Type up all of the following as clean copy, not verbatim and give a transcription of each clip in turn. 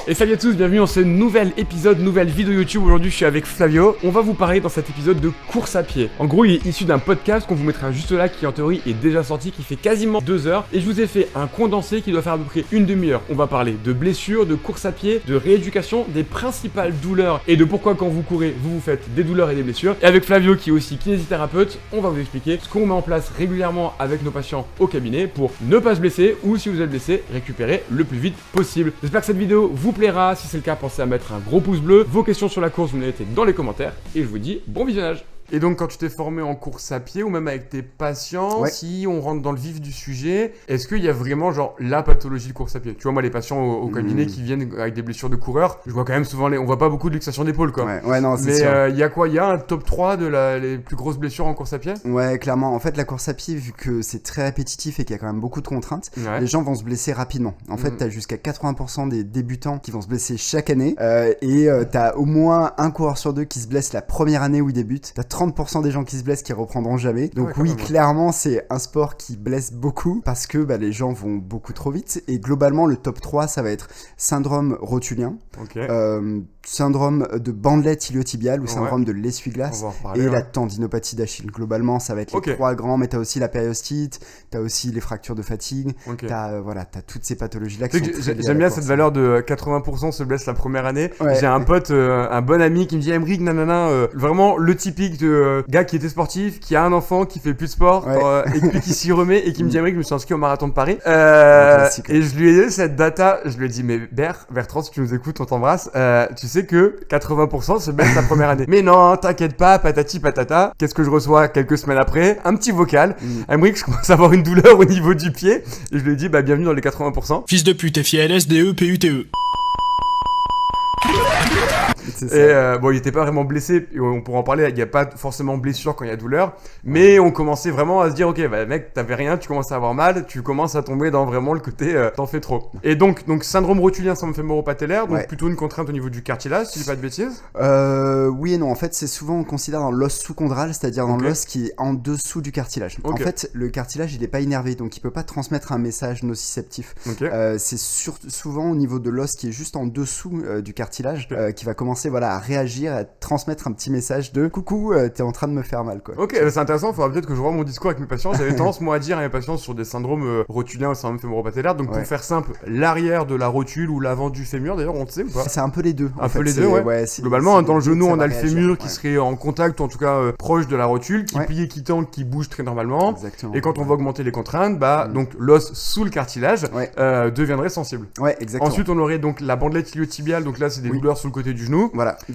Et salut à tous, bienvenue dans ce nouvel épisode, nouvelle vidéo YouTube. Aujourd'hui je suis avec Flavio. On va vous parler dans cet épisode de course à pied. En gros il est issu d'un podcast qu'on vous mettra juste là, qui en théorie est déjà sorti, qui fait quasiment 2 heures. Et je vous ai fait un condensé qui doit faire à peu près une demi-heure. On va parler de blessures, de course à pied, de rééducation, des principales douleurs et de pourquoi quand vous courez, vous faites des douleurs et des blessures. Et avec Flavio qui est aussi kinésithérapeute, on va vous expliquer ce qu'on met en place régulièrement avec nos patients au cabinet pour ne pas se blesser ou si vous êtes blessé, récupérer le plus vite possible. J'espère que cette vidéo vous plaira. Si c'est le cas, pensez à mettre un gros pouce bleu. Vos questions sur la course, vous les mettez dans les commentaires. Et je vous dis bon visionnage. Et donc quand tu t'es formé en course à pied ou même avec tes patients, si on rentre dans le vif du sujet, est-ce qu'il y a vraiment genre la pathologie de course à pied? Tu vois, moi les patients au cabinet qui viennent avec des blessures de coureurs, je vois quand même souvent on voit pas beaucoup de luxation d'épaule quoi. Ouais, non, c'est sûr. Mais il y a quoi? Il y a un top 3 de les plus grosses blessures en course à pied? Ouais, clairement. En fait, la course à pied, vu que c'est très répétitif et qu'il y a quand même beaucoup de contraintes, les gens vont se blesser rapidement. En fait, t'as jusqu'à 80% des débutants qui vont se blesser chaque année et t'as au moins un coureur sur deux qui se blesse la première année où il débute. T'as 30% des gens qui se blessent qui reprendront jamais. Donc clairement, c'est un sport qui blesse beaucoup parce que les gens vont beaucoup trop vite. Et globalement, le top 3, ça va être syndrome rotulien, syndrome de bandelette iliotibiale ou syndrome de l'essuie-glace et la tendinopathie d'Achille. Globalement, ça va être les trois grands, mais t'as aussi la périostite, t'as aussi les fractures de fatigue, t'as toutes ces pathologies-là qui sont très liées. J'aime bien cette valeur de 80% se blessent la première année. J'ai un pote, un bon ami qui me dit Emric, vraiment le typique de gars qui était sportif, qui a un enfant, qui fait plus de sport et puis qui s'y remet et qui me dit Emric, je me suis inscrit au marathon de Paris. Et je lui ai dit cette data, je lui ai dit mais Bertrand, si tu nous écoutes, on t'embrasse, tu sais que 80% se blessent la première année. Mais non, t'inquiète pas, patati patata. Qu'est-ce que je reçois quelques semaines après? Un petit vocal. Emric, je commence à avoir une douleur au niveau du pied. Et je lui ai dit, bienvenue dans les 80%. Fils de pute, FILSDE-PUTE. Et il était pas vraiment blessé, on pourra en parler, il n'y a pas forcément blessure quand il y a douleur, mais on commençait vraiment à se dire, ok, mec, t'avais rien, tu commences à avoir mal, tu commences à tomber dans vraiment le côté, t'en fais trop. Et donc syndrome rotulien, syndrome fémoro-patellaire, donc plutôt une contrainte au niveau du cartilage, si je dis pas de bêtises. Oui et non, en fait, c'est souvent, on considère dans l'os sous-chondral, c'est-à-dire dans l'os qui est en dessous du cartilage. En fait, le cartilage, il est pas innervé, donc il peut pas transmettre un message nociceptif. C'est souvent au niveau de l'os qui est juste en dessous du cartilage, qui va commencer à réagir, à transmettre un petit message de coucou, t'es en train de me faire mal quoi. C'est intéressant, il faudra peut-être que je revoie mon discours avec mes patients. J'avais tendance moi à dire à mes patients sur des syndromes rotuliens ou syndrome fémoro-patellaire, donc pour faire simple, l'arrière de la rotule ou l'avant du fémur d'ailleurs, on le sait ou pas? C'est un peu les deux. Un peu les deux, globalement, dans le genou, on a le fémur qui serait en contact ou en tout cas proche de la rotule, qui plie et qui tend, qui bouge très normalement. Exactement. Et quand on va augmenter les contraintes, donc l'os sous le cartilage deviendrait sensible. Exactement. Ensuite, on aurait donc la bandelette iliotibiale, donc là c'est des douleurs sur le côté du genou.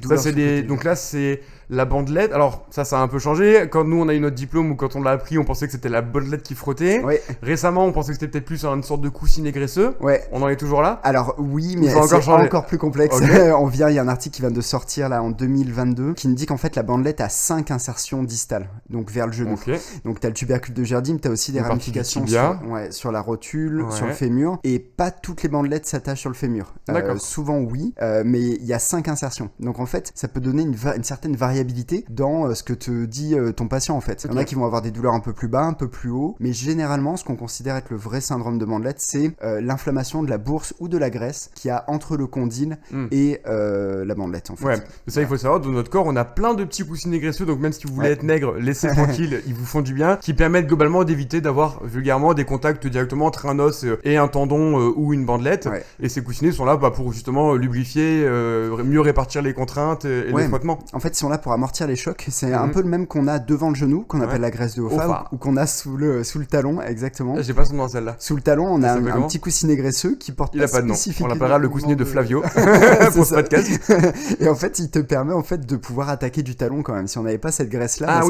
Ça c'est donc là c'est la bandelette. Alors ça a un peu changé. Quand nous on a eu notre diplôme ou quand on l'a appris, on pensait que c'était la bandelette qui frottait. Récemment, on pensait que c'était peut-être plus une sorte de coussinet graisseux. On en est toujours là. Alors oui, mais c'est encore plus complexe. Il y a un article qui vient de sortir là en 2022 qui nous dit qu'en fait la bandelette a 5 insertions distales, donc vers le genou. Donc t'as le tubercule de Gerdim, t'as aussi des ramifications sur la rotule, sur le fémur, et pas toutes les bandelettes s'attachent sur le fémur. Souvent oui, mais il y a 5 insertions. Donc en fait, ça peut donner une certaine variabilité dans ce que te dit ton patient en fait. Il y en a qui vont avoir des douleurs un peu plus bas, un peu plus haut, mais généralement ce qu'on considère être le vrai syndrome de bandelette, c'est l'inflammation de la bourse ou de la graisse qu'il y a entre le condyle et la bandelette en fait. Mais ça il faut savoir, dans notre corps on a plein de petits coussinets graisseux, donc même si vous voulez être maigre, laissez tranquille, ils vous font du bien, qui permettent globalement d'éviter d'avoir vulgairement des contacts directement entre un os et un tendon ou une bandelette. Et ces coussinets sont là pour justement lubrifier, mieux répartir les contraintes et les frottements. En fait, ils sont là pour amortir les chocs. C'est un peu le même qu'on a devant le genou, qu'on appelle la graisse de Hoffa, ou qu'on a sous le talon, exactement. J'ai pas son nom celle-là. Sous le talon, on a un petit coussinet graisseux qui porte pas de nom. On l'appellera le coussinet de Flavio pour ce podcast. Et en fait, il te permet de pouvoir attaquer du talon quand même. Si on n'avait pas cette graisse-là,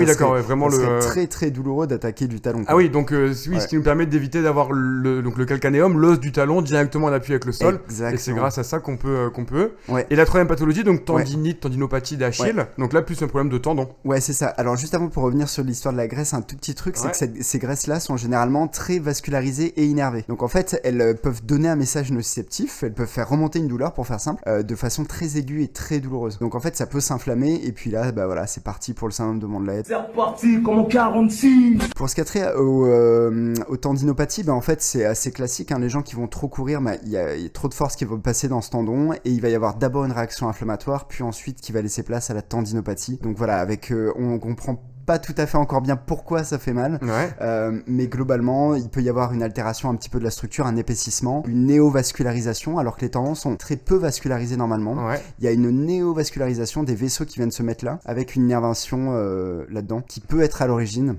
vraiment serait très très douloureux d'attaquer du talon. Ce qui nous permet d'éviter d'avoir le calcanéum, l'os du talon directement en appui avec le sol. Exactement. Et c'est grâce à ça qu'on peut. Et la troisième pathologie, donc tendinite, tendinopathie d'Achille. Donc là là plus un problème de tendon. Ouais, c'est ça. Alors juste avant, pour revenir sur l'histoire de la graisse, un tout petit truc, c'est que ces graisses-là sont généralement très vascularisées et innervées. Donc en fait, elles peuvent donner un message nociceptif, elles peuvent faire remonter une douleur, pour faire simple, de façon très aiguë et très douloureuse. Donc en fait, ça peut s'inflammer et puis là, bah voilà, c'est parti pour le syndrome de Mandelette. C'est reparti comme en 46. Pour ce qui a trait aux tendinopathies, bah en fait, c'est assez classique. Hein. Les gens qui vont trop courir, bah, il y a trop de force qui va passer dans ce tendon et il va y avoir d'abord une réaction inflammatoire, puis ensuite qui va laisser place à la tendinopathie. Donc voilà, avec on comprend pas tout à fait encore bien pourquoi ça fait mal, mais globalement il peut y avoir une altération un petit peu de la structure, un épaississement, une néovascularisation, alors que les tendons sont très peu vascularisés normalement. Il y a une néovascularisation des vaisseaux qui viennent se mettre là, avec une innervation là-dedans, qui peut être à l'origine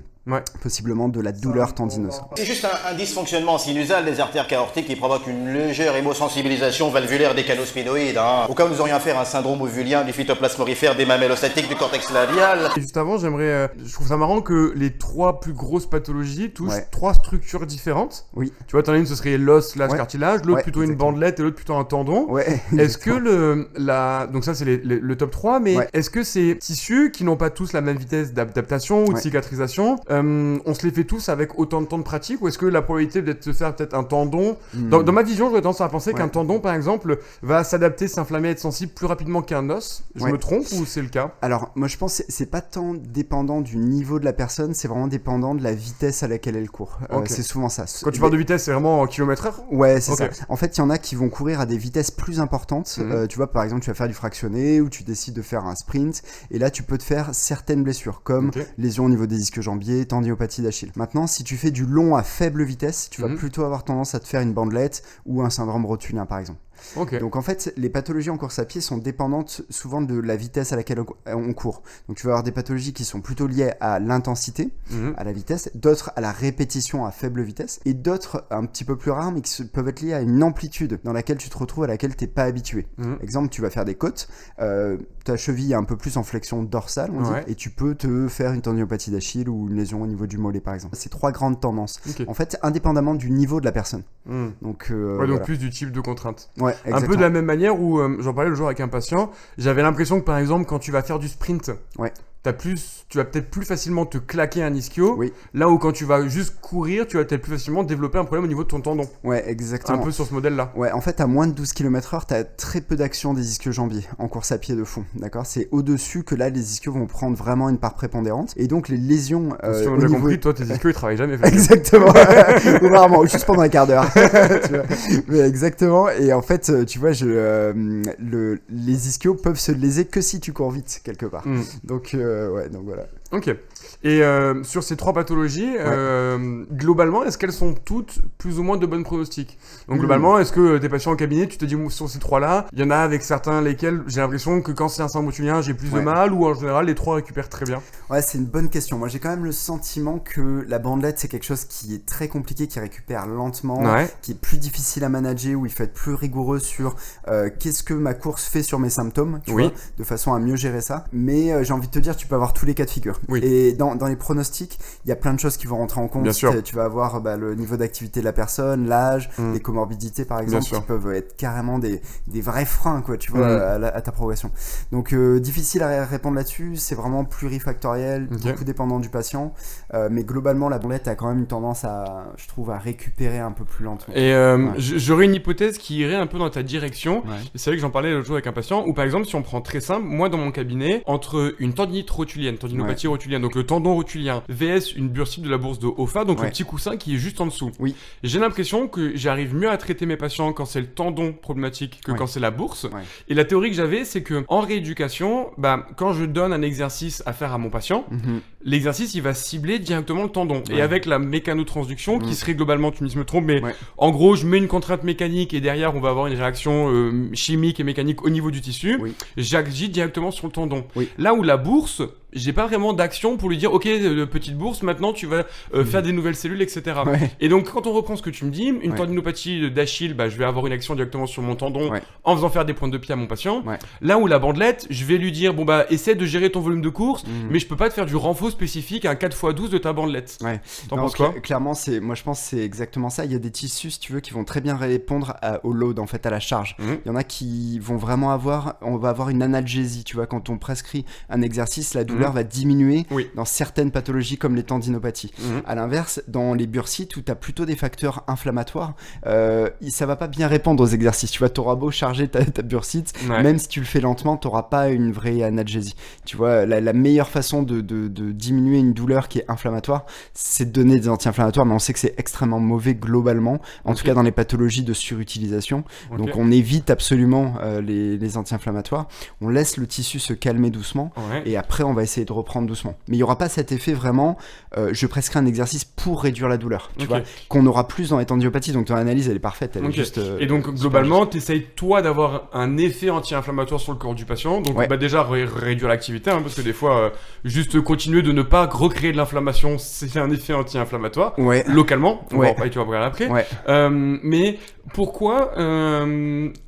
possiblement de la douleur tendineuse. C'est juste un dysfonctionnement sinusal des artères aortiques qui provoque une légère hémosensibilisation valvulaire des canaux spinoïdes. Au cas où nous aurions affaire à un syndrome ovulien du phytoplasme aurifère des mamellostatiques du cortex labial. Et juste avant, je trouve ça marrant que les 3 plus grosses pathologies touchent 3 structures différentes. Tu vois, t'en as une, ce serait l'os, la cartilage, l'autre plutôt une bandelette et l'autre plutôt un tendon. Est-ce que donc ça c'est le top 3, mais est-ce que ces tissus qui n'ont pas tous la même vitesse d'adaptation ou de cicatrisation, on se les fait tous avec autant de temps de pratique, ou est-ce que la probabilité de se faire peut-être un tendon, dans ma vision, j'aurais tendance à penser qu'un tendon par exemple va s'adapter, s'inflammer, être sensible plus rapidement qu'un os. Je me trompe ou c'est le cas? Alors moi je pense que c'est pas tant dépendant du niveau de la personne, c'est vraiment dépendant de la vitesse à laquelle elle court. C'est souvent ça. Quand tu parles de vitesse, c'est vraiment en kilomètre/heure? Ouais, c'est ça. En fait, il y en a qui vont courir à des vitesses plus importantes. Tu vois, par exemple, tu vas faire du fractionné ou tu décides de faire un sprint, et là tu peux te faire certaines blessures, comme lésions au niveau des ischios jambiers, tendinopathie d'Achille. Maintenant, si tu fais du long à faible vitesse, tu vas plutôt avoir tendance à te faire une bandelette ou un syndrome rotulien par exemple. Donc en fait, les pathologies en course à pied sont dépendantes souvent de la vitesse à laquelle on court. Donc tu vas avoir des pathologies qui sont plutôt liées à l'intensité, à la vitesse, d'autres à la répétition à faible vitesse, et d'autres un petit peu plus rares, mais qui peuvent être liées à une amplitude dans laquelle tu te retrouves, à laquelle t'es pas habitué. Exemple, tu vas faire des côtes, ta cheville est un peu plus en flexion dorsale, on dit, et tu peux te faire une tendinopathie d'Achille ou une lésion au niveau du mollet par exemple. C'est 3 grandes tendances. En fait, indépendamment du niveau de la personne. Donc, donc plus du type de contrainte. Exactement. Un peu de la même manière où j'en parlais le jour avec un patient, j'avais l'impression que par exemple quand tu vas faire du sprint, tu vas peut-être plus facilement te claquer un ischio, là où quand tu vas juste courir, tu vas peut-être plus facilement développer un problème au niveau de ton tendon. Exactement. Un peu sur ce modèle-là. En fait, à moins de 12 km/h, tu as très peu d'action des ischio-jambiers en course à pied de fond, d'accord? C'est au-dessus que là, les ischios vont prendre vraiment une part prépondérante, et donc les lésions... si on a compris, toi, tes ischios, ils travaillent jamais. Exactement. Ou rarement, juste pendant un quart d'heure. Mais exactement, et en fait, tu vois, les ischios peuvent se léser que si tu cours vite, quelque part. Donc voilà. Ok. Et sur ces 3 pathologies, globalement, est-ce qu'elles sont toutes plus ou moins de bonnes pronostics? Donc globalement, est-ce que tes patients au cabinet, tu te dis sur ces 3-là, il y en a avec certains lesquels j'ai l'impression que quand c'est un syndrome rotulien, j'ai plus de mal, ou en général les 3 récupèrent très bien? C'est une bonne question. Moi j'ai quand même le sentiment que la bandelette c'est quelque chose qui est très compliqué, qui récupère lentement, qui est plus difficile à manager, où il faut être plus rigoureux sur qu'est-ce que ma course fait sur mes symptômes, tu vois, de façon à mieux gérer ça. Mais j'ai envie de te dire, tu peux avoir tous les cas de figure. Et dans les pronostics, il y a plein de choses qui vont rentrer en compte. Bien sûr. Tu vas avoir le niveau d'activité de la personne, l'âge, les comorbidités par exemple, qui peuvent être carrément des vrais freins, quoi, tu vois, à ta progression. Donc difficile à répondre là-dessus, c'est vraiment plurifactoriel, beaucoup dépendant du patient, mais globalement la bandelette a quand même une tendance à, je trouve, à récupérer un peu plus lentement. Et j'aurais une hypothèse qui irait un peu dans ta direction. C'est vrai que j'en parlais l'autre jour avec un patient, où par exemple, si on prend très simple, moi dans mon cabinet, entre une tendinite rotulienne, tendinopathie rotulienne, donc le tendon rotulien, VS une bursite de la bourse de Hoffa, donc le petit coussin qui est juste en dessous. J'ai l'impression que j'arrive mieux à traiter mes patients quand c'est le tendon problématique que quand c'est la bourse. Et la théorie que j'avais, c'est que en rééducation, quand je donne un exercice à faire à mon patient, l'exercice il va cibler directement le tendon. Et avec la mécanotransduction, qui serait globalement, tu me dis si je me trompe, mais en gros, je mets une contrainte mécanique et derrière, on va avoir une réaction chimique et mécanique au niveau du tissu. J'agis directement sur le tendon. Là où la bourse, j'ai pas vraiment d'action pour lui dire ok petite bourse maintenant tu vas faire des nouvelles cellules etc. Ouais. Et donc quand on reprend ce que tu me dis, une Ouais. tendinopathie d'Achille, je vais avoir une action directement sur mon tendon Ouais. en faisant faire des pointes de pied à mon patient. Ouais. Là où la bandelette, je vais lui dire essaie de gérer ton volume de course, mais je peux pas te faire du renfort spécifique à un 4x12 de ta bandelette. Ouais. T'en Non, penses quoi? Clairement, moi je pense que c'est exactement ça. Il y a des tissus, si tu veux, qui vont très bien répondre au load, en fait, à la charge. Il y en a qui vont vraiment on va avoir une analgésie, tu vois, quand on prescrit un exercice, la douleur va diminuer dans certaines pathologies comme les tendinopathies. À l'inverse, dans les bursites où tu as plutôt des facteurs inflammatoires, ça va pas bien répondre aux exercices. Tu vois, t'auras beau charger ta bursite, même si tu le fais lentement, t'auras pas une vraie analgésie. Tu vois, la meilleure façon de diminuer une douleur qui est inflammatoire, c'est de donner des anti-inflammatoires, mais on sait que c'est extrêmement mauvais globalement, en tout cas dans les pathologies de surutilisation. Donc on évite absolument les anti-inflammatoires, on laisse le tissu se calmer doucement, et après on va essayer de reprendre doucement. Mais il n'y aura pas cet effet vraiment, je prescris un exercice pour réduire la douleur, tu vois, qu'on aura plus dans les tendinopathies, donc ton analyse elle est parfaite, elle est juste... et donc globalement, tu essayes toi d'avoir un effet anti-inflammatoire sur le corps du patient, donc déjà réduire l'activité, parce que des fois, juste continuer de ne pas recréer de l'inflammation, c'est un effet anti-inflammatoire, localement, tu vas en parler après. Mais pourquoi,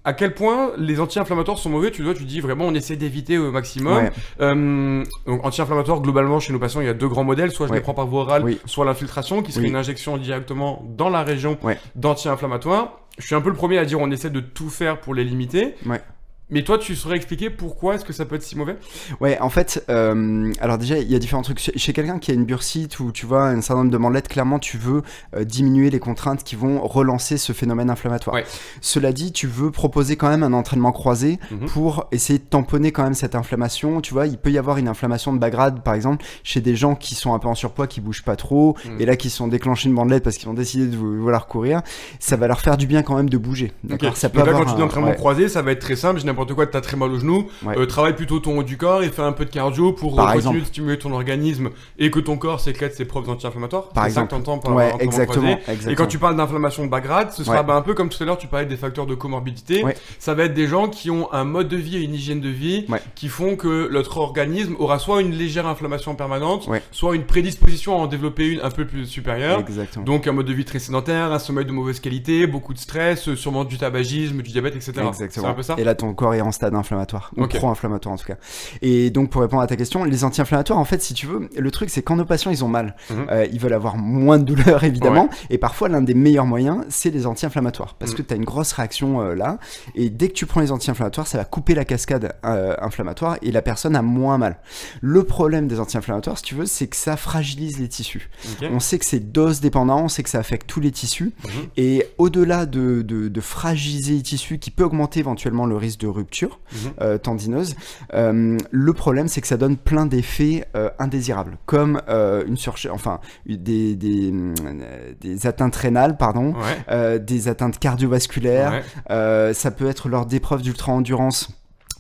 à quel point les anti-inflammatoires sont mauvais? Tu dis vraiment on essaie d'éviter au maximum. Donc anti-inflammatoires, globalement chez nos patients il y a deux grands modèles, soit je les prends par voie orale, soit l'infiltration qui serait une injection directement dans la région d'anti-inflammatoire. Je suis un peu le premier à dire on essaie de tout faire pour les limiter. Mais toi, tu saurais expliquer pourquoi est-ce que ça peut être si mauvais? Ouais, en fait, alors déjà, il y a différents trucs. Chez quelqu'un qui a une bursite ou tu vois un syndrome de bandelette, clairement, tu veux diminuer les contraintes qui vont relancer ce phénomène inflammatoire. Cela dit, tu veux proposer quand même un entraînement croisé pour essayer de tamponner quand même cette inflammation. Tu vois, il peut y avoir une inflammation de bas grade, par exemple, chez des gens qui sont un peu en surpoids, qui bougent pas trop, et là, qui sont déclenchés une bandelette parce qu'ils ont décidé de vouloir courir. Ça va leur faire du bien quand même de bouger. D'accord. Ça peut Donc là, avoir quand tu dis entraînement croisé, ça va être très simple. N'importe quoi, t'as très mal au genou, travaille plutôt ton haut du corps et fais un peu de cardio pour continuer de stimuler ton organisme et que ton corps sécrète ses propres anti-inflammatoires. Par exemple. Ça que t'entends par exactement. Et quand tu parles d'inflammation de bas grade, ce sera un peu comme tout à l'heure, tu parlais des facteurs de comorbidité. Ça va être des gens qui ont un mode de vie et une hygiène de vie qui font que notre organisme aura soit une légère inflammation permanente, soit une prédisposition à en développer une un peu plus supérieure. Exactement. Donc un mode de vie très sédentaire, un sommeil de mauvaise qualité, beaucoup de stress, sûrement du tabagisme, du diabète, etc. Exactement. C'est un peu ça. Et là, ton corps est en stade inflammatoire, ou pro-inflammatoire en tout cas. Et donc pour répondre à ta question, les anti-inflammatoires, en fait, si tu veux, le truc c'est quand nos patients ils ont mal, ils veulent avoir moins de douleur évidemment, et parfois l'un des meilleurs moyens c'est les anti-inflammatoires, parce que tu as une grosse réaction là, et dès que tu prends les anti-inflammatoires, ça va couper la cascade inflammatoire et la personne a moins mal. Le problème des anti-inflammatoires, si tu veux, c'est que ça fragilise les tissus. On sait que c'est dose dépendant, on sait que ça affecte tous les tissus, et au-delà de fragiliser les tissus qui peut augmenter éventuellement le risque de rupture tendineuse, le problème c'est que ça donne plein d'effets indésirables, comme des atteintes rénales, des atteintes cardiovasculaires, ça peut être lors d'épreuves d'ultra-endurance,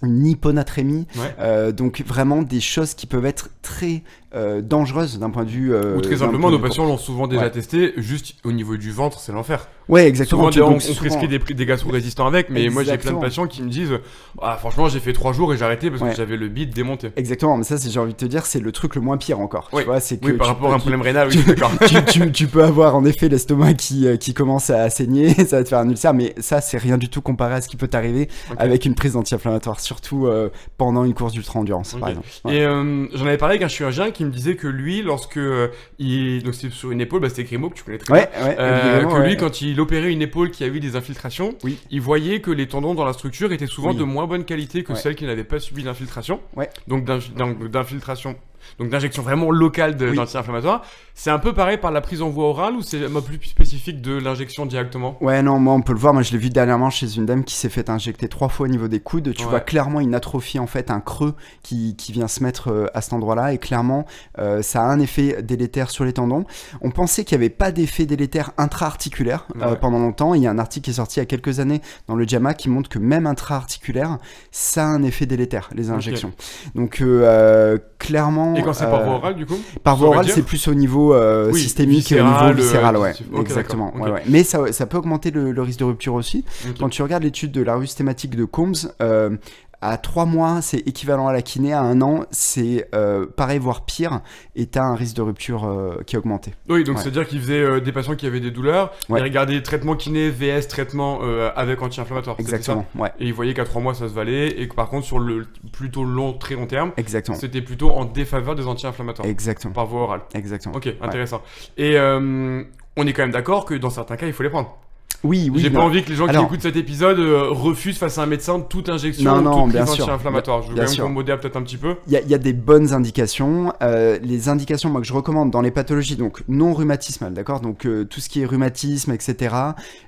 une hyponatrémie, donc vraiment des choses qui peuvent être très dangereuses d'un point de vue... ou très simplement, nos patients l'ont souvent déjà testé, juste au niveau du ventre, c'est l'enfer. Ouais, exactement. Souvent, on prescrit des gastro-résistants avec, mais moi j'ai plein de patients qui me disent franchement, j'ai fait 3 jours et j'ai arrêté parce que j'avais le bide démonté. Exactement, mais ça, j'ai envie de te dire, c'est le truc le moins pire encore. Tu vois, c'est que par rapport à un problème rénal, d'accord. tu peux avoir en effet l'estomac qui commence à saigner, ça va te faire un ulcère, mais ça, c'est rien du tout comparé à ce qui peut t'arriver avec une prise d'anti-inflammatoire, surtout pendant une course d'ultra-endurance, par exemple. Et j'en avais parlé avec un chirurgien qui me disait que lui, lorsque donc c'était sur une épaule, c'était Grimaud que tu connais très bien, que lui, quand il opérait une épaule qui a eu des infiltrations, il voyait que les tendons dans la structure étaient souvent de moins bonne qualité que celles qui n'avaient pas subi d'infiltration, donc d'infiltration. Donc d'injection vraiment locale d'anti-inflammatoire. C'est un peu pareil par la prise en voie orale ou c'est un peu plus spécifique de l'injection directement? Ouais, non, moi on peut le voir. Moi je l'ai vu dernièrement chez une dame qui s'est fait injecter 3 fois au niveau des coudes. Tu vois clairement une atrophie, en fait, un creux qui vient se mettre à cet endroit-là, et clairement ça a un effet délétère sur les tendons. On pensait qu'il n'y avait pas d'effet délétère intra-articulaire pendant longtemps. Il y a un article qui est sorti il y a quelques années dans le JAMA qui montre que même intra-articulaire, ça a un effet délétère, les injections. Donc clairement... Et quand c'est par voie orale, du coup? Par voie orale, c'est plus au niveau systémique et au niveau viscéral, exactement. Mais ça peut augmenter le risque de rupture aussi. Quand tu regardes l'étude de la rue thématique de Combs, À 3 mois, c'est équivalent à la kiné. À 1 an, c'est pareil, voire pire. Et tu as un risque de rupture qui a augmenté. Oui, donc c'est-à-dire qu'il faisait des patients qui avaient des douleurs. Ouais. Il regardait traitement kiné, VS, traitement avec anti-inflammatoire. Exactement, ouais. Et il voyait qu'à 3 mois, ça se valait. Et que par contre, sur le plutôt très long terme, Exactement. c'était plutôt en défaveur des anti-inflammatoires. Exactement. Par voie orale. Exactement. Ok, intéressant. Et on est quand même d'accord que dans certains cas, il faut les prendre. Oui, J'ai pas non. envie que les gens Alors, qui écoutent cet épisode refusent face à un médecin toute injection Non, ou non, toute bien prise sûr. anti-inflammatoire. Je veux Bien quand même sûr. qu'on modère peut-être un petit peu. Il y a des bonnes indications. Les indications, moi, que je recommande dans les pathologies, donc non rhumatismales, d'accord? Donc tout ce qui est rhumatisme, etc.,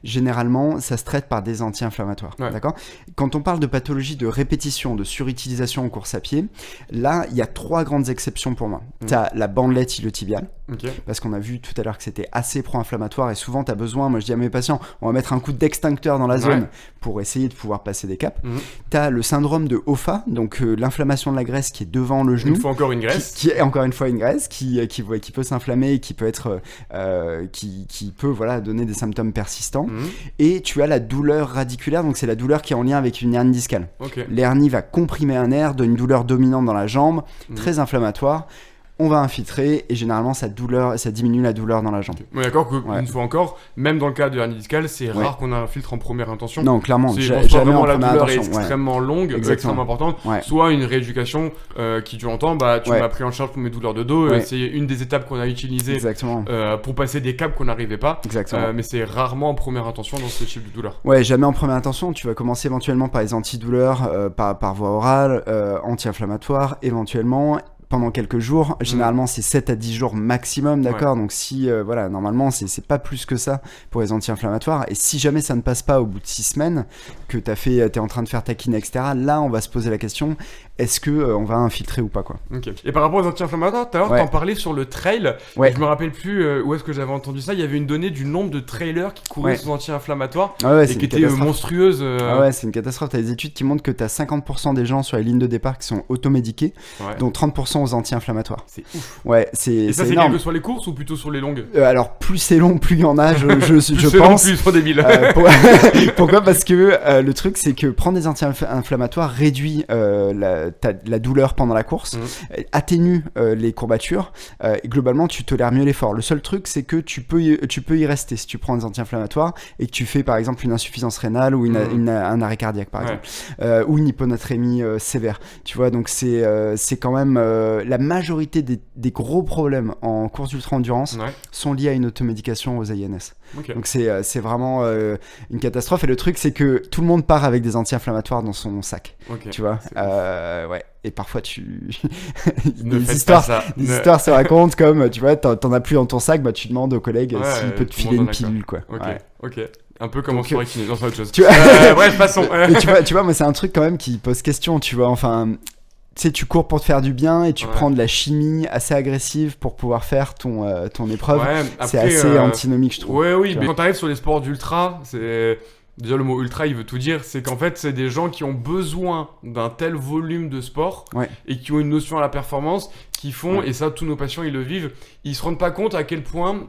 généralement, ça se traite par des anti-inflammatoires, Ouais. d'accord? Quand on parle de pathologie de répétition, de surutilisation en course à pied, là, il y a 3 grandes exceptions pour moi. Tu as la bandelette iliotibiale, Ok. parce qu'on a vu tout à l'heure que c'était assez pro-inflammatoire et souvent tu as besoin, moi je dis à mes patients, on va mettre un coup d'extincteur dans la zone pour essayer de pouvoir passer des caps. Tu as le syndrome de OFA, donc l'inflammation de la graisse qui est devant le genou. Une fois encore une graisse. Qui est encore une fois une graisse qui peut s'inflammer et qui peut être qui peut voilà donner des symptômes persistants. Et tu as la douleur radiculaire, donc c'est la douleur qui est en lien avec une hernie discale. Ok. L'hernie va comprimer un nerf, donne une douleur dominante dans la jambe, très inflammatoire. On va infiltrer et généralement ça diminue la douleur dans la jambe. On est d'accord qu'une Ouais. fois encore, même dans le cas de hernie discale, c'est Ouais. rare qu'on infiltre en première intention. Non, clairement, C'est jamais soit en vraiment la première douleur est intention. Ouais. extrêmement longue, Exactement. extrêmement importante, Ouais. soit une rééducation qui dure longtemps, bah tu Ouais. m'as pris en charge pour mes douleurs de dos, Ouais. c'est une des étapes qu'on a utilisées Exactement. pour passer des caps qu'on n'arrivait pas, Exactement. mais c'est rarement en première intention dans ce type de douleur. Ouais, jamais en première intention. Tu vas commencer éventuellement par les antidouleurs, par voie orale, anti-inflammatoires, éventuellement. Pendant quelques jours, généralement c'est 7 à 10 jours maximum, d'accord? Donc si, voilà, normalement c'est pas plus que ça pour les anti-inflammatoires. Et si jamais ça ne passe pas au bout de 6 semaines, que t'es en train de faire ta kiné, etc., là on va se poser la question, est-ce que on va infiltrer ou pas, quoi? Ok. Et par rapport aux anti-inflammatoires, tout à l'heure Ouais. t'en parlais sur le trail, Ouais. je me rappelle plus où est-ce que j'avais entendu ça, il y avait une donnée du nombre de trailers qui couraient Ouais. sous anti-inflammatoires Ah ouais, et c'est qui une étaient catastrophe. monstrueuses. Ah ouais, c'est une catastrophe. T'as des études qui montrent que t'as 50% des gens sur les lignes de départ qui sont automédiqués, Ouais. dont 30% aux anti-inflammatoires. C'est ouf. Ouais, Et ça, c'est énorme. quelque soit les courses ou plutôt sur les longues? Alors, plus c'est long, plus il y en a, je Plus c'est long, pense. plus ils sont débiles. Pourquoi? Parce que le truc, c'est que prendre des anti-inflammatoires réduit la douleur pendant la course, atténue les courbatures, et globalement, tu tolères mieux l'effort. Le seul truc, c'est que tu peux y rester si tu prends des anti-inflammatoires et que tu fais, par exemple, une insuffisance rénale ou un arrêt cardiaque, par exemple, ou une hyponatrémie sévère. Tu vois, donc c'est quand même la majorité des gros problèmes en course d'ultra-endurance sont liés à une automédication aux AINS. Ok. Donc c'est vraiment une catastrophe. Et le truc, c'est que tout le monde part avec des anti-inflammatoires dans son sac. Ok. Tu vois, C'est ouais. Et parfois, Ne des faites histoires, pas ça. histoires se racontent comme, tu vois, t'en as plus dans ton sac, bah tu demandes au collègue Ouais, s'il peut te tout le filer monde une en a pilule, quoi. Ok, Ouais. ok. Un peu comme en Donc, soirée kiné. Non, c'est autre chose. tu vois- Bref, passons. Mais tu vois, moi, c'est un truc quand même qui pose question, tu vois. Enfin, tu sais, tu cours pour te faire du bien et tu prends de la chimie assez agressive pour pouvoir faire ton épreuve. Ouais, C'est après, assez antinomique, je trouve. Ouais, oui, Tu mais vois. quand t'arrives sur les sports d'ultra, c'est. Déjà, le mot ultra, il veut tout dire. C'est qu'en fait, c'est des gens qui ont besoin d'un tel volume de sport et qui ont une notion à la performance qui font, et ça, tous nos patients, ils le vivent, ils se rendent pas compte à quel point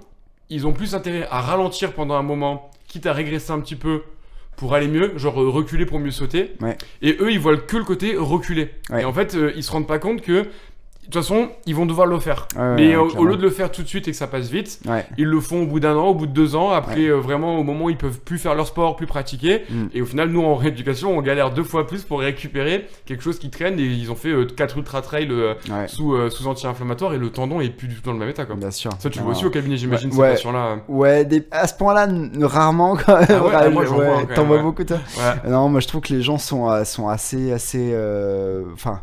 ils ont plus intérêt à ralentir pendant un moment, quitte à régresser un petit peu pour aller mieux, genre reculer pour mieux sauter. Et eux, ils voient que le côté reculer. Et en fait, ils se rendent pas compte que de toute façon, ils vont devoir le faire. Mais au lieu de le faire tout de suite et que ça passe vite, ils le font au bout d'1 an, au bout de 2 ans, après vraiment au moment où ils peuvent plus faire leur sport, plus pratiquer. Et au final, nous en rééducation, on galère 2 fois plus pour récupérer quelque chose qui traîne. Et ils ont fait 4 ultra trail sous anti-inflammatoire et le tendon est plus du tout dans le même état, quoi. Bien sûr. Ça, tu le vois aussi au cabinet, j'imagine, ces patients-là. Ouais, à ce point-là, rarement quand même. Ah ouais, moi, j'en vois quand même, t'en vois beaucoup, toi. Ouais. Non, moi je trouve que les gens sont assez. Enfin.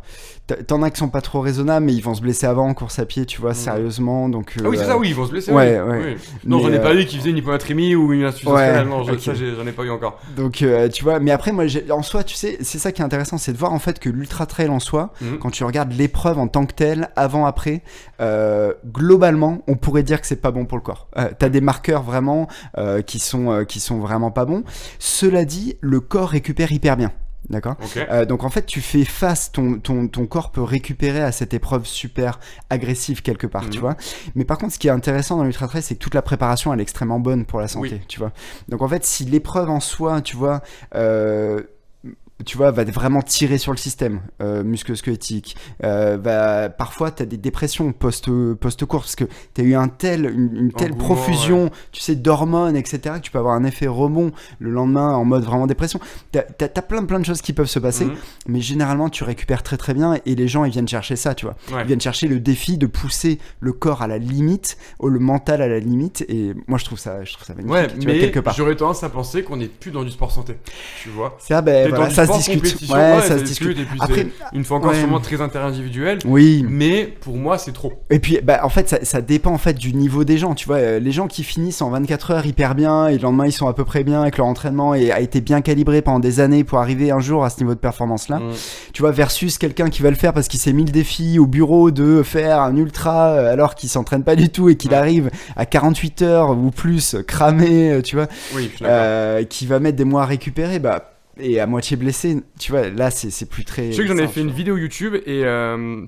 T'en as qui sont pas trop raisonnables, mais ils vont se blesser avant en course à pied, tu vois, sérieusement. Donc, ah oui, c'est ça, oui, ils vont se blesser. Ouais. Oui. Non, j'en ai pas eu qui faisait une hyponatrémie ou une insuffisance rénale. Non, ça, j'en ai pas eu encore. Donc, tu vois, mais après, moi, en soi, tu sais, c'est ça qui est intéressant, c'est de voir en fait que l'ultra trail en soi, quand tu regardes l'épreuve en tant que telle, avant, après, globalement, on pourrait dire que c'est pas bon pour le corps. T'as des marqueurs vraiment qui sont vraiment pas bons. Cela dit, le corps récupère hyper bien. D'accord. Donc en fait tu fais face, ton corps peut récupérer à cette épreuve super agressive quelque part, tu vois. Mais par contre ce qui est intéressant dans l'ultra trail, c'est que toute la préparation elle est extrêmement bonne pour la santé, tu vois. Donc en fait si l'épreuve en soi, tu vois, tu vois, va vraiment tirer sur le système musculo-squelettique. Parfois, tu as des dépressions post-course parce que tu as eu une telle profusion, tu sais, d'hormones, etc., que tu peux avoir un effet rebond le lendemain en mode vraiment dépression. T'as plein de choses qui peuvent se passer, mais généralement, tu récupères très très bien et les gens, ils viennent chercher ça, tu vois. Ouais. Ils viennent chercher le défi de pousser le corps à la limite, le mental à la limite, et moi, je trouve ça magnifique. Ouais, tu mais vois, quelque part. J'aurais tendance à penser qu'on n'est plus dans du sport santé, tu vois. Ça, voilà, ça se discute. Ouais, ça se discute. Et puis après, une fois encore, sûrement très interindividuel. Oui. Mais pour moi, c'est trop. Et puis, en fait, ça dépend en fait du niveau des gens. Tu vois, les gens qui finissent en 24 heures hyper bien et le lendemain ils sont à peu près bien avec leur entraînement et a été bien calibré pendant des années pour arriver un jour à ce niveau de performance là. Tu vois, versus quelqu'un qui va le faire parce qu'il s'est mis le défi au bureau de faire un ultra alors qu'il s'entraîne pas du tout et qu'il arrive à 48 heures ou plus cramé, tu vois. Oui, je suis d'accord. Qui va mettre des mois à récupérer, et à moitié blessé, tu vois, là c'est plus très. Je sais que j'en ai fait une vidéo YouTube et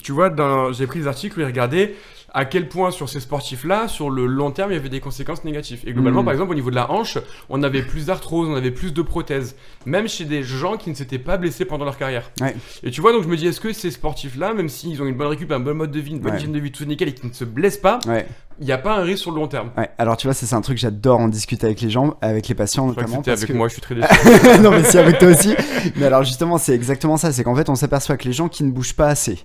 tu vois, j'ai pris des articles où ils regardaient à quel point sur ces sportifs-là, sur le long terme, il y avait des conséquences négatives. Et globalement, par exemple, au niveau de la hanche, on avait plus d'arthrose, on avait plus de prothèses, même chez des gens qui ne s'étaient pas blessés pendant leur carrière. Ouais. Et tu vois, donc je me dis, est-ce que ces sportifs-là, même s'ils ont une bonne récup, un bon mode de vie, une bonne hygiène de vie, tout nickel, et qu'ils ne se blessent pas, il n'y a pas un risque sur le long terme. Ouais, alors tu vois, c'est un truc que j'adore en discuter avec les gens, avec les patients notamment. Avec moi, je suis très déçu. Non, mais si, avec toi aussi. Mais alors justement, c'est exactement ça. C'est qu'en fait, on s'aperçoit que les gens qui ne bougent pas assez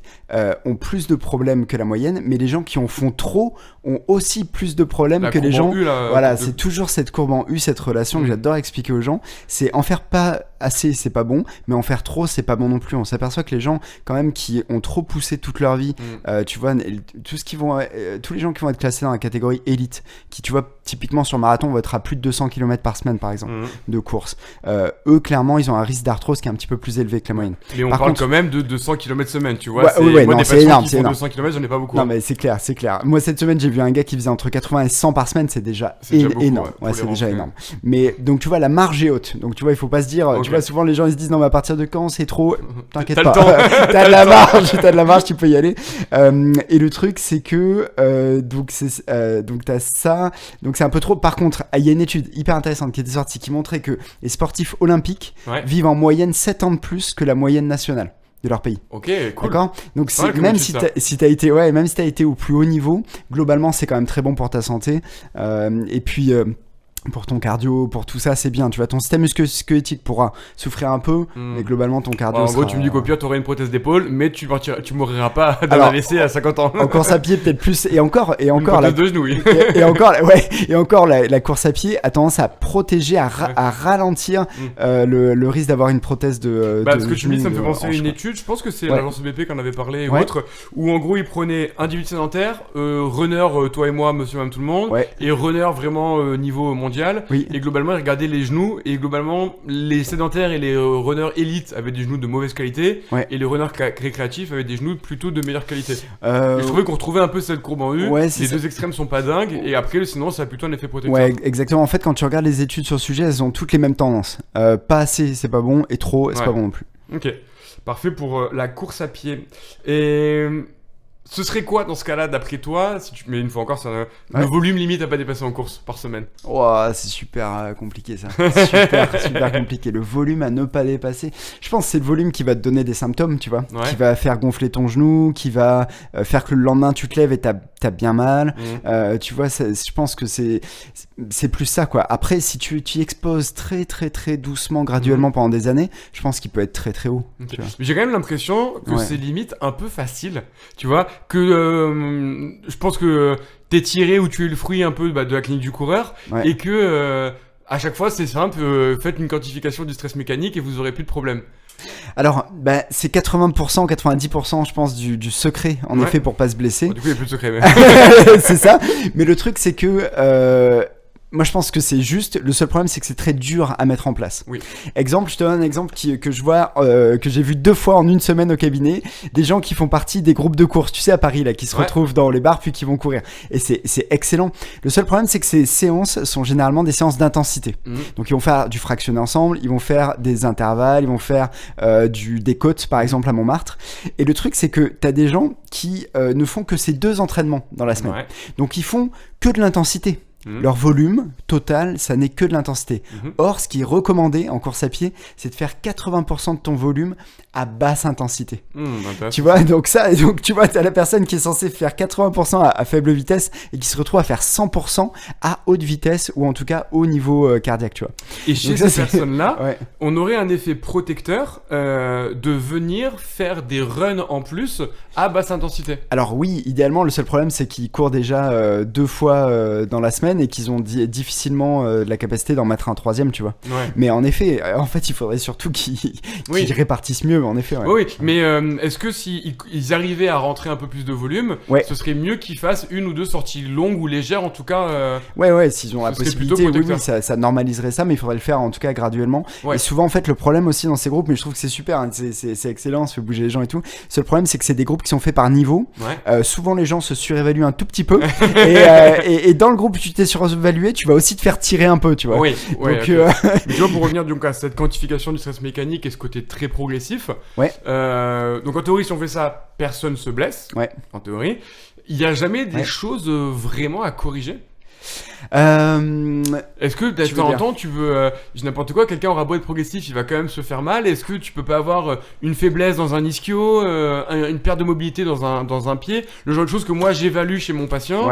ont plus de problèmes que la moyenne, mais les gens qui en font trop ont aussi plus de problèmes que les gens. Voilà, c'est toujours cette courbe en U, cette relation que j'adore expliquer aux gens. C'est en faire pas assez, c'est pas bon, mais en faire trop, c'est pas bon non plus. On s'aperçoit que les gens, quand même, qui ont trop poussé toute leur vie, tu vois, tous les gens qui vont être classés dans la catégorie élite, qui, tu vois, typiquement sur marathon, vont être à plus de 200 km par semaine, par exemple, de course. Eux, clairement, ils ont un risque d'arthrose qui est un petit peu plus élevé que la moyenne. Mais on parle quand même de 200 km semaine, tu vois. C'est énorme. 200 km, j'en ai pas beaucoup. Non, mais c'est clair. Moi, cette semaine, j'ai vu un gars qui faisait entre 80 et 100 par semaine, c'est déjà énorme. C'est déjà énorme. Mais donc, tu vois, la marge est haute. Donc, tu vois, il faut pas se dire, tu vois, souvent les gens ils se disent, non, mais à partir de quand c'est trop, t'inquiète pas. T'as de la marge, tu peux y aller. Et le truc, c'est que, donc t'as ça. Donc, c'est un peu trop. Par contre, il y a une étude hyper intéressante qui était sortie qui montrait que les sportifs olympiques vivent en moyenne 7 ans de plus que la moyenne nationale de leur pays. Ok, cool. D'accord. Donc même si t'as été au plus haut niveau, globalement c'est quand même très bon pour ta santé. Et puis pour ton cardio, pour tout ça, c'est bien. Tu vois, ton système musculo-squelettique pourra souffrir un peu, mais globalement ton cardio. En gros, tu me dis qu'au pire, t'aurais une prothèse d'épaule, mais tu mourras pas d'un AVC à 50 ans. En course à pied, peut-être plus. Et encore une prothèse de genou, oui. et encore, la course à pied a tendance à protéger, à ralentir le risque d'avoir une prothèse de. Parce que tu me dis, ça me fait penser à une étude. Je pense que c'est l'agence BP qu'on avait parlé ou autre, où en gros, ils prenaient individu sédentaire, runner, toi et moi, monsieur, même tout le monde, et runner vraiment niveau mondial. Et globalement ils regardaient les genoux et globalement les sédentaires et les runners élites avaient des genoux de mauvaise qualité et les runners récréatifs avaient des genoux plutôt de meilleure qualité. Et je trouvais qu'on retrouvait un peu cette courbe en U. Les deux extrêmes sont pas dingues et après sinon ça a plutôt un effet protecteur. Ouais, exactement. En fait, quand tu regardes les études sur le sujet, elles ont toutes les mêmes tendances. Pas assez, c'est pas bon, et trop, c'est pas bon non plus. Ok, parfait pour la course à pied. Et ce serait quoi dans ce cas-là, d'après toi, mais une fois encore, c'est le volume limite à pas dépasser en course par semaine? C'est super compliqué ça. super compliqué. Le volume à ne pas dépasser. Je pense que c'est le volume qui va te donner des symptômes, tu vois, qui va faire gonfler ton genou, qui va faire que le lendemain tu te lèves et t'as bien mal. Tu vois, je pense que c'est plus ça, quoi. Après, si tu y exposes très très très doucement, graduellement pendant des années, je pense qu'il peut être très très haut. Okay. Mais j'ai quand même l'impression que c'est limite un peu facile, tu vois, que je pense que t'es tiré ou tu es le fruit un peu de la clinique du coureur et que à chaque fois c'est simple, faites une quantification du stress mécanique et vous aurez plus de problème. Alors, c'est 80%, 90% je pense du secret en effet pour pas se blesser. Du coup il n'y a plus de secret. Mais... c'est ça, mais le truc c'est que moi je pense que c'est juste, le seul problème c'est que c'est très dur à mettre en place. Exemple, je te donne un exemple que je vois, que j'ai vu 2 fois en une semaine au cabinet, des gens qui font partie des groupes de course, tu sais à Paris là, qui se retrouvent dans les bars puis qui vont courir, et c'est excellent. Le seul problème c'est que ces séances sont généralement des séances d'intensité, donc ils vont faire du fractionné ensemble, ils vont faire des intervalles, ils vont faire des côtes par exemple à Montmartre, et le truc c'est que t'as des gens qui ne font que ces 2 entraînements dans la semaine, donc ils font que de l'intensité. leur volume total, ça n'est que de l'intensité. Or, ce qui est recommandé en course à pied, c'est de faire 80% de ton volume à basse intensité. Tu vois, donc tu vois, t'as la personne qui est censée faire 80% à faible vitesse et qui se retrouve à faire 100% à haute vitesse ou en tout cas au niveau cardiaque, tu vois. Et chez ces personnes-là, on aurait un effet protecteur de venir faire des runs en plus à basse intensité. Alors oui, idéalement, le seul problème, c'est qu'ils courent déjà 2 fois dans la semaine et qu'ils ont difficilement la capacité d'en mettre un 3e, tu vois. Mais en effet, il faudrait surtout qu'ils répartissent mieux, en effet. Oui, mais est-ce que si ils arrivaient à rentrer un peu plus de volume, ce serait mieux qu'ils fassent 1 ou 2 sorties longues ou légères, en tout cas. S'ils ont la possibilité, ça normaliserait ça, mais il faudrait le faire en tout cas graduellement. Et souvent, en fait, le problème aussi dans ces groupes, mais je trouve que c'est super, hein, c'est excellent, ça fait bouger les gens et tout. Le seul problème, c'est que c'est des groupes qui sont faits par niveau. Souvent, les gens se surévaluent un tout petit peu. et dans le groupe où tu t'es surévalué, tu vas aussi te faire tirer un peu, tu vois. Mais tu vois, pour revenir donc à cette quantification du stress mécanique et ce côté très progressif, donc en théorie, si on fait ça, personne se blesse. En théorie, il n'y a jamais des choses vraiment à corriger. Est-ce que de temps en temps tu veux n'importe quoi, quelqu'un aura beau être progressif, il va quand même se faire mal. Est-ce que tu peux pas avoir une faiblesse dans un ischio, une perte de mobilité dans un pied, le genre de choses que moi j'évalue chez mon patient,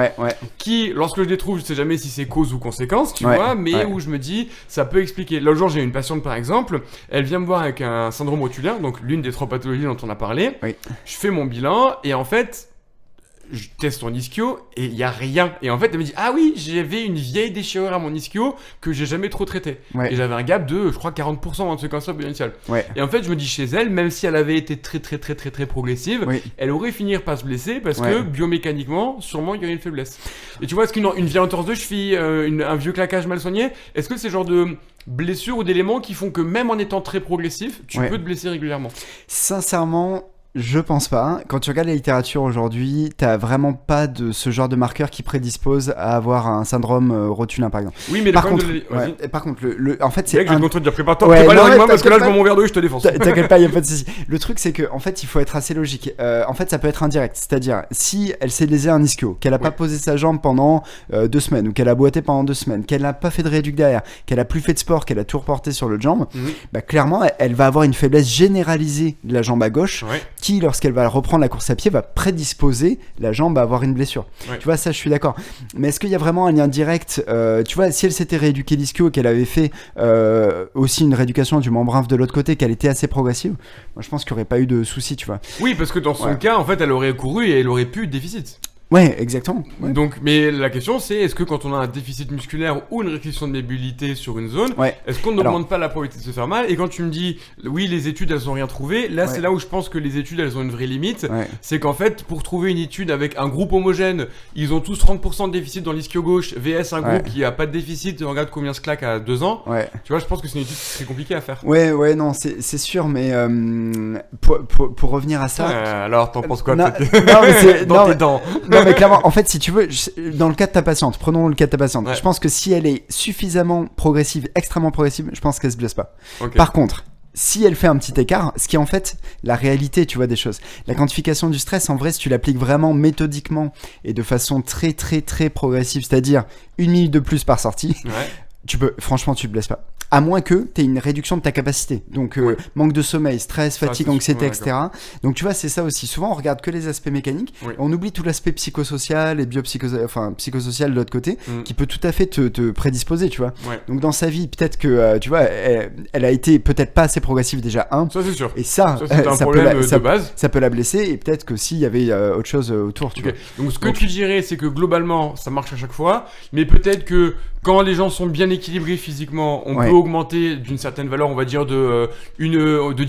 qui lorsque je les trouve, je sais jamais si c'est cause ou conséquence, tu vois, mais où je me dis ça peut expliquer. L'autre jour j'ai une patiente par exemple, elle vient me voir avec un syndrome rotulien, donc l'une des 3 pathologies dont on a parlé. Je fais mon bilan et en fait je teste ton ischio et il y a rien. Et en fait, elle me dit ah oui, j'avais une vieille déchirure à mon ischio que j'ai jamais trop traité. Et j'avais un gap de, je crois, 40% en séquence potentiel. Et en fait, je me dis chez elle, même si elle avait été très progressive, elle aurait fini par se blesser parce que biomécaniquement, sûrement, il y aurait une faiblesse. Et tu vois, est-ce qu'une vieille entorse de cheville, un vieux claquage mal soigné, est-ce que c'est le genre de blessures ou d'éléments qui font que même en étant très progressif, tu peux te blesser régulièrement? Sincèrement, je pense pas. Quand tu regardes la littérature aujourd'hui, t'as vraiment pas de ce genre de marqueur qui prédispose à avoir un syndrome rotulien, par exemple. Oui, mais par contre, en fait, c'est. Mec, je vais te dire, prépare-toi avec moi parce que là, je bois mon verre d'eau et je te défonce. T'inquiète pas, y a pas de souci. Le truc, c'est que, en fait, il faut être assez logique. En fait, ça peut être indirect. C'est-à-dire, si elle s'est lésée un ischio, qu'elle a pas posé sa jambe pendant 2 semaines, ou qu'elle a boité pendant 2 semaines, qu'elle n'a pas fait de rééduc derrière, qu'elle a plus fait de sport, qu'elle a tout reporté sur l'autre jambe, bah, clairement, elle va avoir une faiblesse généralisée de la jambe à gauche, qui, lorsqu'elle va reprendre la course à pied, va prédisposer la jambe à avoir une blessure. Tu vois, ça, je suis d'accord. Mais est-ce qu'il y a vraiment un lien direct tu vois, si elle s'était rééduquée l'ischio et qu'elle avait fait aussi une rééducation du membre inférieur de l'autre côté, qu'elle était assez progressive, moi, je pense qu'il n'y aurait pas eu de souci, tu vois. Oui, parce que dans son cas, en fait, elle aurait couru et elle aurait pu déficit. Ouais, exactement. Donc, mais la question c'est, est-ce que quand on a un déficit musculaire ou une restriction de mobilité sur une zone, est-ce qu'on n'augmente pas la probabilité de se faire mal? Et quand tu me dis, oui, les études, elles ont rien trouvé, là, c'est là où je pense que les études, elles ont une vraie limite. C'est qu'en fait, pour trouver une étude avec un groupe homogène, ils ont tous 30% de déficit dans l'ischio gauche, VS un groupe qui a pas de déficit, et on regarde combien se claque à 2 ans. Tu vois, je pense que c'est une étude qui serait compliquée à faire. Non, c'est sûr, mais pour revenir à ça. Alors, t'en penses quoi non, mais c'est dans tes dents. Non, mais clairement, en fait, si tu veux, dans le cas de ta patiente, prenons le cas de ta patiente, je pense que si elle est suffisamment progressive, extrêmement progressive, je pense qu'elle se blesse pas. Par contre, si elle fait un petit écart, ce qui est en fait la réalité, tu vois, des choses. La quantification du stress, en vrai, si tu l'appliques vraiment méthodiquement et de façon très progressive, c'est-à-dire 1 minute de plus par sortie, franchement, tu te blesses pas. À moins que tu aies une réduction de ta capacité. Donc, manque de sommeil, stress, fatigue, anxiété, etc. Donc, tu vois, c'est ça aussi. Souvent, on regarde que les aspects mécaniques. On oublie tout l'aspect psychosocial et psychosocial de l'autre côté, qui peut tout à fait te prédisposer, tu vois. Donc, dans sa vie, peut-être que, tu vois, elle a été peut-être pas assez progressive déjà, Ça, c'est sûr. Et ça c'est un problème de base. Ça peut la blesser. Et peut-être que s'il y avait autre chose autour, tu vois. Donc, ce que tu dirais, c'est que globalement, ça marche à chaque fois. Mais peut-être que quand les gens sont bien équilibrés physiquement, on peut augmenter d'une certaine valeur, on va dire de 10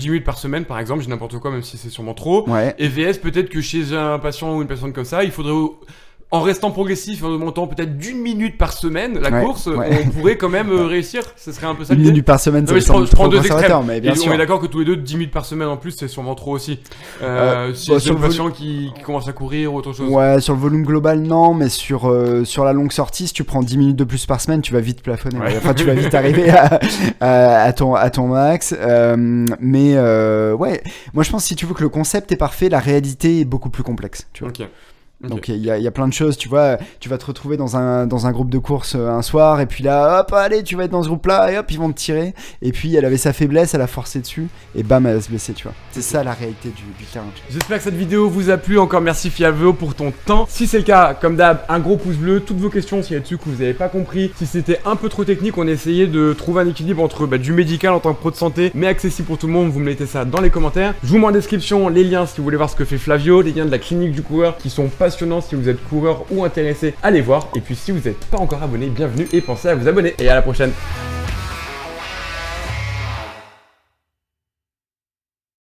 minutes par semaine, par exemple, j'ai n'importe quoi, même si c'est sûrement trop. Et VS, peut-être que chez un patient ou une personne comme ça, il faudrait, en restant progressif, en augmentant peut-être d'1 minute par semaine la course, on pourrait quand même réussir. Ce serait un peu ça. 1 minute par semaine, je prends 2 extrêmes. Mais bien sûr. On est d'accord que tous les deux, 10 minutes par semaine en plus, c'est sûrement trop aussi. Si c'est un patient qui commence à courir ou autre chose. Ouais, sur le volume global, non, mais sur la longue sortie, si tu prends 10 minutes de plus par semaine, tu vas vite plafonner. Enfin, tu vas vite arriver à ton max. Mais moi je pense, si tu veux que le concept est parfait, la réalité est beaucoup plus complexe. Tu vois. Donc il y a plein de choses, tu vois, tu vas te retrouver dans un groupe de course un soir, et puis là, hop, allez, tu vas être dans ce groupe-là, et hop, ils vont te tirer, et puis elle avait sa faiblesse, elle a forcé dessus, et bam, elle va se blesser, tu vois. C'est ça la réalité du terrain. J'espère que cette vidéo vous a plu, encore merci Flavio pour ton temps. Si c'est le cas, comme d'hab, un gros pouce bleu, toutes vos questions s'il y a dessus que vous n'avez pas compris, si c'était un peu trop technique, on a essayé de trouver un équilibre entre du médical en tant que pro de santé, mais accessible pour tout le monde, vous me mettez ça dans les commentaires. Je vous mets en description les liens si vous voulez voir ce que fait Flavio, les liens de la clinique du coureur qui sont passionnants si vous êtes coureur ou intéressé, allez voir. Et puis si vous n'êtes pas encore abonné, bienvenue et pensez à vous abonner. Et à la prochaine.